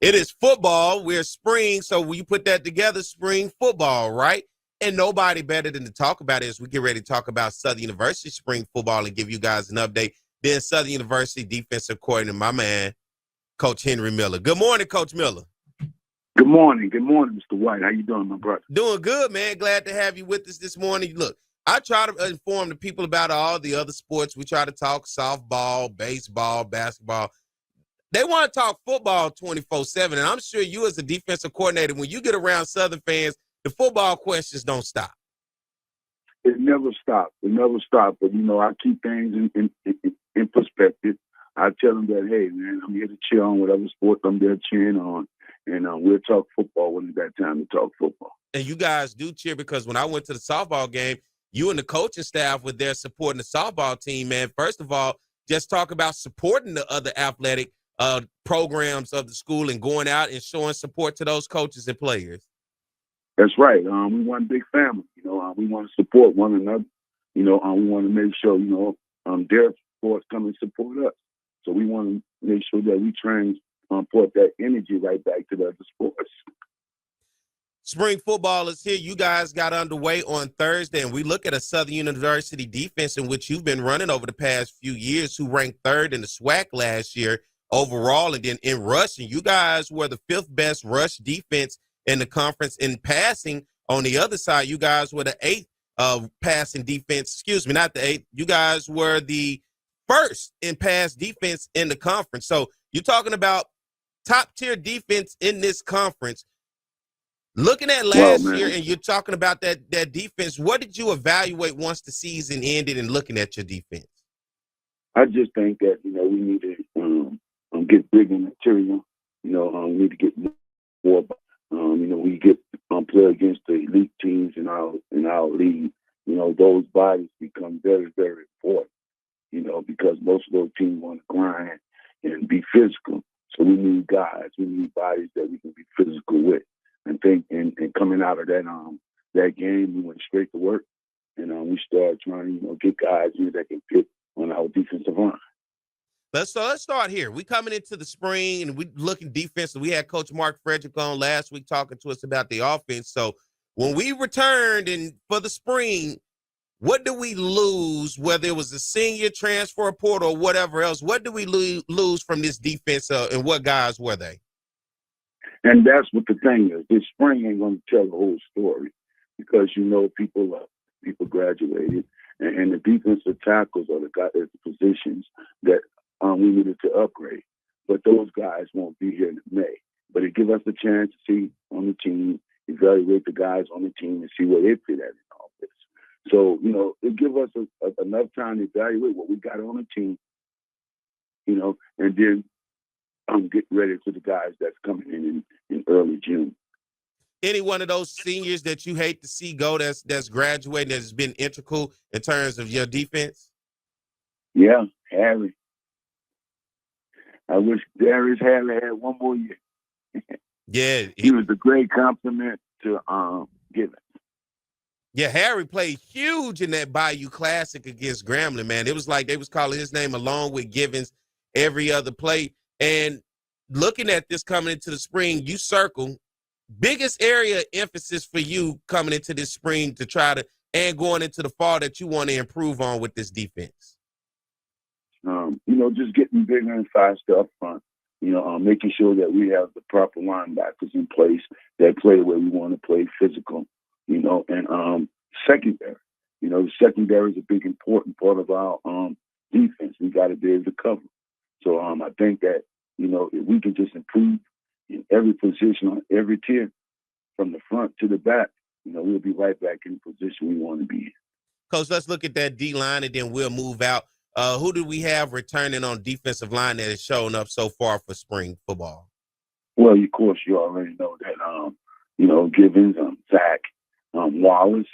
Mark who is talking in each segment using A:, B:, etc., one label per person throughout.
A: It is football. We're spring, so when you put that together, spring football, right? And nobody better than to talk about it as we get ready to talk about Southern University spring football and give you guys an update. Then Southern University defensive coordinator, my man, Coach Henry Miller. Good morning, Coach Miller.
B: Good morning. Good morning, Mr. White. How you doing, my brother?
A: Doing good, man. Glad to have you with us this morning. Look, I try to inform the people about all the other sports. We try to talk softball, baseball, basketball. They want to talk football 24/7, and I'm sure you as a defensive coordinator, when you get around Southern fans, the football questions don't stop.
B: It never stops. It never stops. But, I keep things in perspective. I tell them that, hey, man, I'm here to cheer on whatever sport I'm there cheering on. And we'll talk football when it's that time to talk football.
A: And you guys do cheer because when I went to the softball game, you and the coaching staff were there supporting the softball team, man. First of all, just talk about supporting the other athletic programs of the school and going out and showing support to those coaches and players.
B: That's right. We want a big family. We want to support one another. We want to make sure, their sports come and support us. So we want to make sure that we transport that energy right back to the other sports.
A: Spring football is here. You guys got underway on Thursday, and we look at a Southern University defense in which you've been running over the past few years, who ranked third in the SWAC last year overall, and then in rushing. You guys were the fifth best rush defense in the conference in passing. On the other side, you guys were the eighth passing defense. Excuse me, not the eighth. You guys were the first in pass defense in the conference. So you're talking about top-tier defense in this conference. Looking at last year, and you're talking about that defense, what did you evaluate once the season ended and looking at your defense?
B: I just think that, we need to get bigger in material. We need to get more. We get play against the elite teams in our league. Those bodies become very, very important. Because most of those teams want to grind and be physical. So we need guys. We need bodies that we can be physical with. And coming out of that game, we went straight to work, and we started trying to get guys that can fit on our defensive line.
A: Let's start here. We coming into the spring and we looking defensive. We had Coach Mark Frederick on last week talking to us about the offense. So when we returned and for the spring, what do we lose? Whether it was a senior transfer portal or whatever else, what do we lose from this defense? And what guys were they?
B: And that's what the thing is. This spring ain't going to tell the whole story because people graduated, and the defensive tackles are the positions that we needed to upgrade. But those guys won't be here in May. But it gives us a chance to see on the team, evaluate the guys on the team, and see where they fit at in all this. So it gives us enough time to evaluate what we got on the team, and then get ready for the guys that's coming in early June.
A: Any one of those seniors that you hate to see go that's graduating that has been integral in terms of your defense?
B: Yeah, Harry. I wish Harry had one more year.
A: Yeah.
B: He was a great compliment to Givens.
A: Yeah, Harry played huge in that Bayou Classic against Grambling, man. It was like they was calling his name along with Givens every other play. And looking at this coming into the spring, you circle biggest area of emphasis for you coming into this spring to try to and going into the fall that you want to improve on with this defense.
B: Just getting bigger and faster up front. Making sure that we have the proper linebackers in place that play where we want to play, physical. And secondary. Secondary is a big important part of our defense. We got to be able to cover. So I think that if we can just improve in every position on every tier, from the front to the back, we'll be right back in the position we want to be in.
A: Coach, let's look at that D-line, and then we'll move out. Who do we have returning on defensive line that has shown up so far for spring football?
B: Well, of course, you already know that, Givens, Zach, Wallace,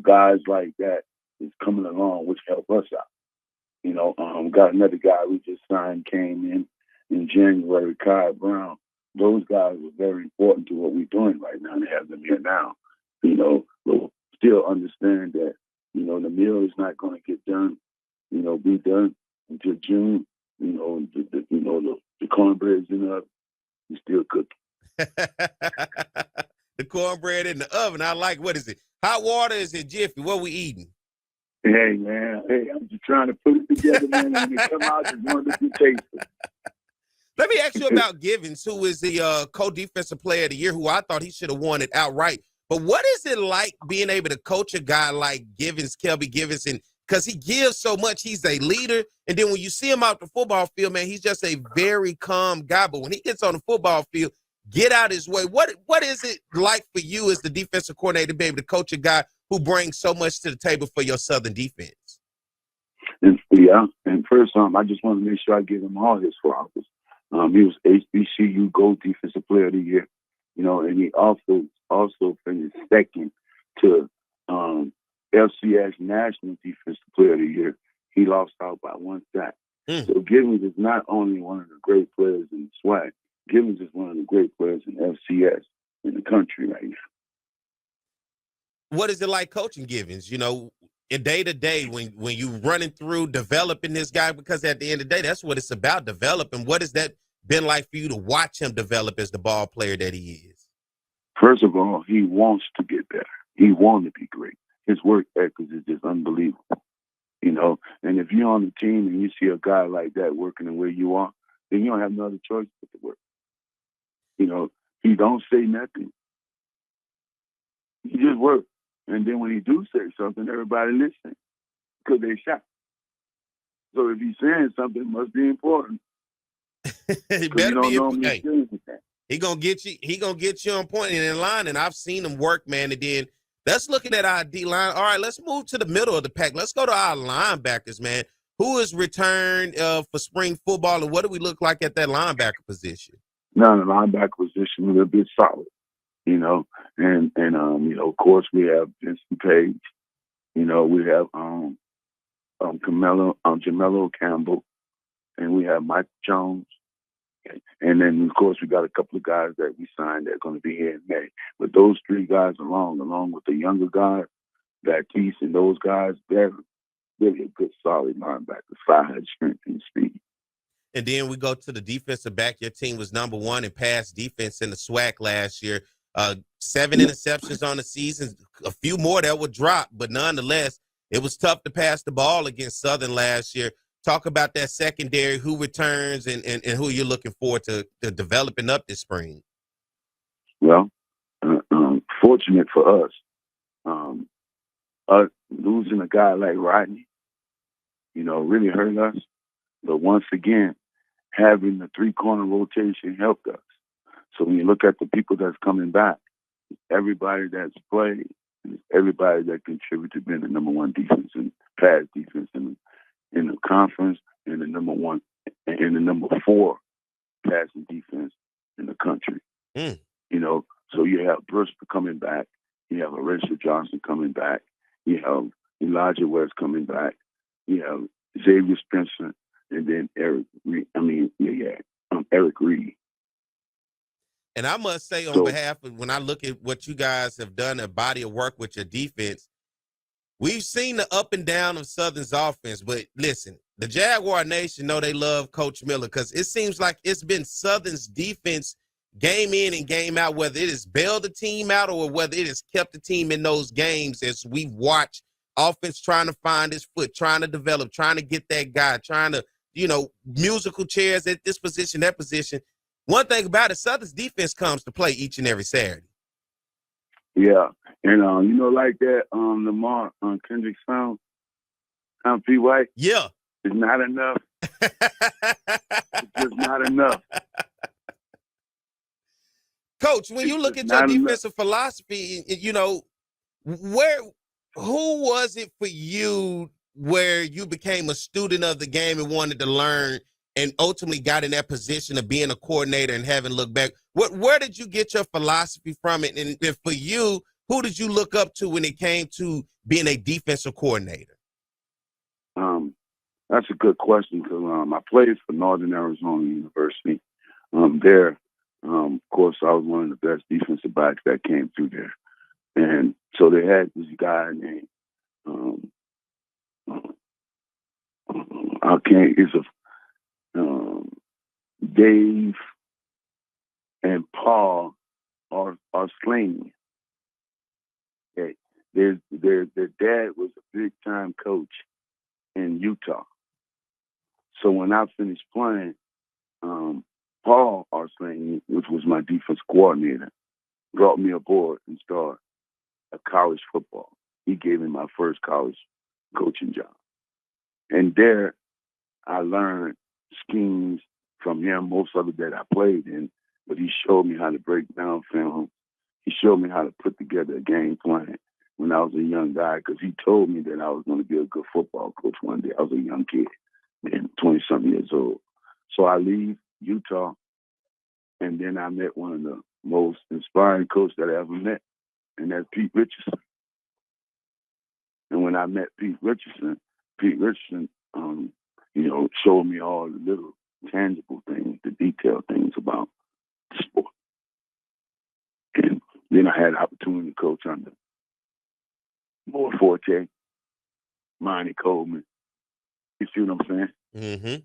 B: guys like that is coming along, which help us out. Got another guy we just signed, came in January, Kai Brown. Those guys were very important to what we're doing right now and have them here now. We'll still understand that, the mill is not going to get done, be done until June. The cornbread's in the oven, you still cooking.
A: The cornbread in the oven. I like, what is it? Hot water? Is it Jiffy? What we eating?
B: Hey, man. Hey, I'm just trying to put it together, man. And when it come out, just wanted to taste it.
A: Let me ask you about Givens, who is the co-defensive player of the year, who I thought he should have won it outright. But what is it like being able to coach a guy like Givens, Kelby Givens, and because he gives so much, he's a leader. And then when you see him out the football field, man, he's just a very calm guy. But when he gets on the football field, get out his way. What is it like for you as the defensive coordinator to be able to coach a guy who brings so much to the table for your Southern defense?
B: And first, I just want to make sure I give him all his flowers. He was HBCU Gold Defensive Player of the Year, and he also finished second to FCS National Defensive Player of the Year. He lost out by one sack. So Givens is not only one of the great players in SWAC, Givens is one of the great players in FCS in the country right now.
A: What is it like coaching Givens? In day to day, when you running through developing this guy, because at the end of the day, that's what it's about, developing. What has that been like for you to watch him develop as the ball player that he is?
B: First of all, he wants to get better. He wants to be great. His work ethic is just unbelievable. And if you're on the team and you see a guy like that working the way you are, then you don't have no other choice but to work. He don't say nothing. He just works. And then when he do say something, everybody listens because they shout. So if he's saying something, it must be important.
A: It better be important. He gonna get you. He gonna get you on point and in line. And I've seen him work, man. And then let's look at our D line. All right, let's move to the middle of the pack. Let's go to our linebackers, man. Who is returned for spring football, and what do we look like at that linebacker position?
B: No, the linebacker position is a bit solid. Of course we have Vincent Page. We have Jamello Campbell, and we have Mike Jones. And then, of course, we got a couple of guys that we signed that are going to be here in May. But those three guys along with the younger guys, Baptiste and those guys, they're really a good, solid linebacker, side strength and speed.
A: And then we go to the defensive back. Your team was number one in pass defense in the SWAC last year. 7 interceptions on the season, a few more that would drop, but nonetheless, it was tough to pass the ball against Southern last year. Talk about that secondary, who returns and who you're looking forward to developing up this spring.
B: Well, fortunate for us, losing a guy like Rodney, really hurt us. But once again, having the 3-corner rotation helped us. So when you look at the people that's coming back, everybody that's played, and everybody that contributed to being the number one defense and pass defense in the conference, and the number 1 and the number 4 passing defense in the country. So you have Brewster coming back, you have Horatio Johnson coming back, you have Elijah West coming back, you have Xavier Spencer, and then Eric Reed. Eric Reed.
A: And I must say, on behalf of, when I look at what you guys have done, a body of work with your defense, we've seen the up and down of Southern's offense. But listen, the Jaguar Nation know they love Coach Miller, because it seems like it's been Southern's defense game in and game out, whether it has bailed the team out or whether it has kept the team in those games, as we watch offense trying to find his foot, trying to develop, trying to get that guy, trying to, musical chairs at this position, that position. One thing about it, Southern's defense comes to play each and every Saturday.
B: Yeah. And, like that, Lamar Kendrick song, P. White.
A: Yeah.
B: It's not enough. It's just not enough.
A: Coach, when you look at your defensive philosophy, who was it for you where you became a student of the game and wanted to learn and ultimately got in that position of being a coordinator and having looked back? Where did you get your philosophy from it? And for you, who did you look up to when it came to being a defensive coordinator?
B: That's a good question, because I played for Northern Arizona University. There, of course, I was one of the best defensive backs that came through there. And so they had this guy named, um, Dave and Paul are slinging. Okay. Their dad was a big time coach in Utah. So when I finished playing, Paul Arslaney, which was my defense coordinator, brought me aboard and started a college football. He gave me my first college coaching job. And there I learned schemes from him, most of it that I played in, but he showed me how to break down film. He showed me how to put together a game plan when I was a young guy, because he told me that I was going to be a good football coach one day. I was a young kid, man, 20-something years old. So I leave Utah, and then I met one of the most inspiring coaches that I ever met, and that's Pete Richardson. And when I met Pete Richardson, showed me all the little tangible things, the detailed things about the sport. And then I had the opportunity to coach under More Forte, Monty Coleman. You see what I'm saying?
A: Mm-hmm.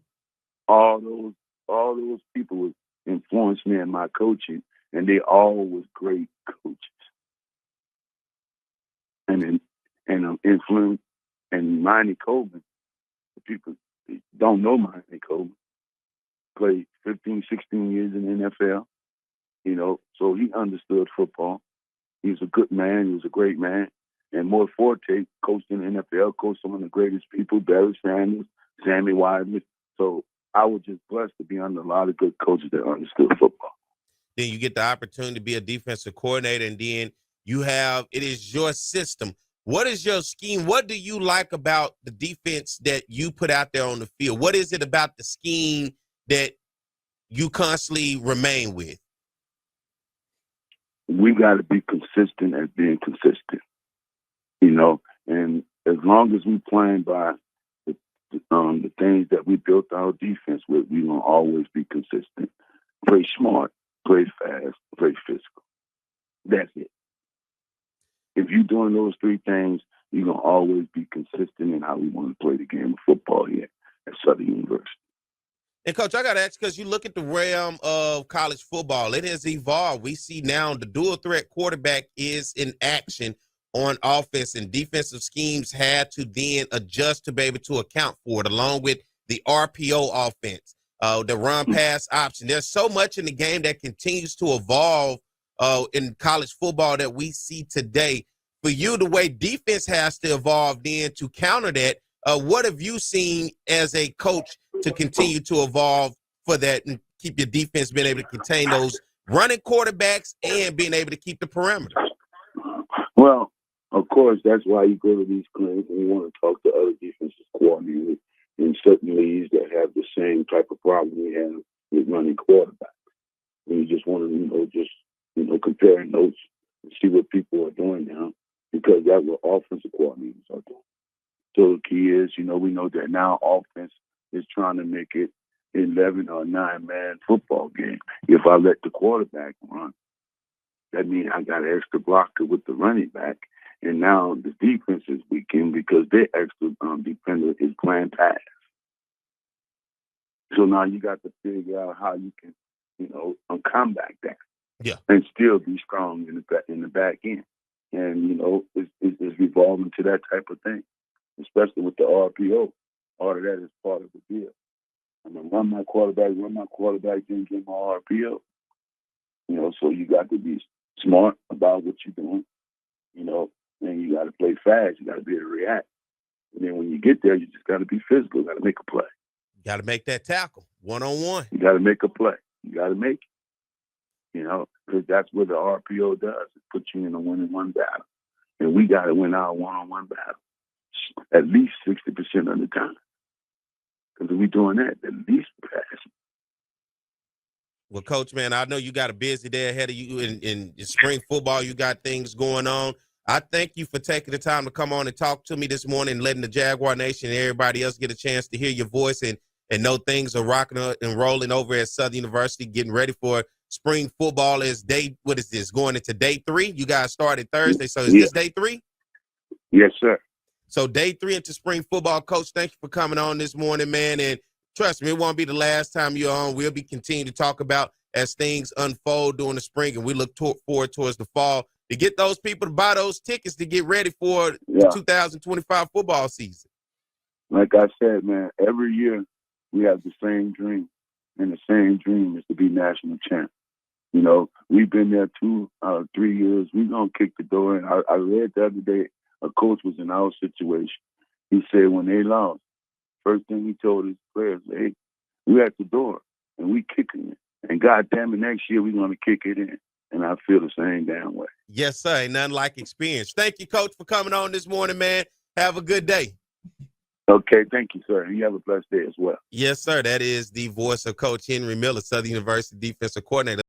B: All those people influenced me in my coaching, and they all was great coaches. And influence and Monty Coleman. People don't know Monty Coleman. Played 15, 16 years in the NFL. So he understood football. He was a good man. He was a great man. And More Forte coached in the NFL, coached some of the greatest people, Barry Sanders, Sammy Wiseman. So I was just blessed to be under a lot of good coaches that understood football.
A: Then you get the opportunity to be a defensive coordinator, and then it is your system. What is your scheme? What do you like about the defense that you put out there on the field? What is it about the scheme that you constantly remain with?
B: We got to be consistent at being consistent, and as long as we playing by the things that we built our defense with, we gonna always be consistent. Play smart, play fast, play physical. That's it. If you're doing those three things, you're gonna always be consistent in how we want to play the game of football here at Southern University.
A: And, Coach, I got to ask, because you look at the realm of college football, it has evolved. We see now the dual threat quarterback is in action on offense, and defensive schemes had to then adjust to be able to account for it, along with the RPO offense, the run pass option. There's so much in the game that continues to evolve in college football that we see today. For you, the way defense has to evolve then to counter that, what have you seen as a coach to continue to evolve for that and keep your defense being able to contain those running quarterbacks and being able to keep the perimeter?
B: Well, of course, that's why you go to these clinics and you want to talk to other defensive coordinators in certain leagues that have the same type of problem we have with running quarterbacks. And you just want to, compare notes and see what people are doing now, because that's what offensive coordinators are doing. So the key is, we know that now offense is trying to make it 11 or 9-man football game. If I let the quarterback run, that means I got an extra blocker with the running back, and now the defense is weakened because their extra defender is playing pass. So now you got to figure out how you can, combat that, and still be strong in the back end. And it's revolving to that type of thing, especially with the RPO. All of that is part of the deal. I'm gonna run my quarterback, then get my RPO. So you got to be smart about what you're doing, and you got to play fast. You got to be able to react. And then when you get there, you just got to be physical. You got to make a play.
A: You got to make that tackle one-on-one.
B: You got to make a play. You got to make it, because that's what the RPO does. It puts you in a one-on-one battle. And we got to win our one-on-one battle at least 60% of the time. Because if we're doing that, at least we're passing.
A: Well, Coach, man, I know you got a busy day ahead of you in spring football. You got things going on. I thank you for taking the time to come on and talk to me this morning and letting the Jaguar Nation and everybody else get a chance to hear your voice and know things are rocking and rolling over at Southern University, getting ready for spring football. Going into day 3? You guys started Thursday, so is this day 3?
B: Yes, sir.
A: So day 3 into spring football. Coach, thank you for coming on this morning, man, and Trust me, it won't be the last time you're on. We'll be continuing to talk about as things unfold during the spring, and we look forward towards the fall to get those people to buy those tickets to get ready for the 2025 football season.
B: Like I said, man, every year we have the same dream, and the same dream is to be national champ. You know, we've been there 3 years. We're going to kick the door in. I read the other day, a coach was in our situation. He said when they lost, first thing he told his players, hey, we're at the door, and we kicking it. And God damn it, next year we're going to kick it in. And I feel the same damn way.
A: Yes, sir. Ain't nothing like experience. Thank you, Coach, for coming on this morning, man. Have a good day.
B: Okay, thank you, sir. You have a blessed day as well.
A: Yes, sir. That is the voice of Coach Henry Miller, Southern University defensive coordinator.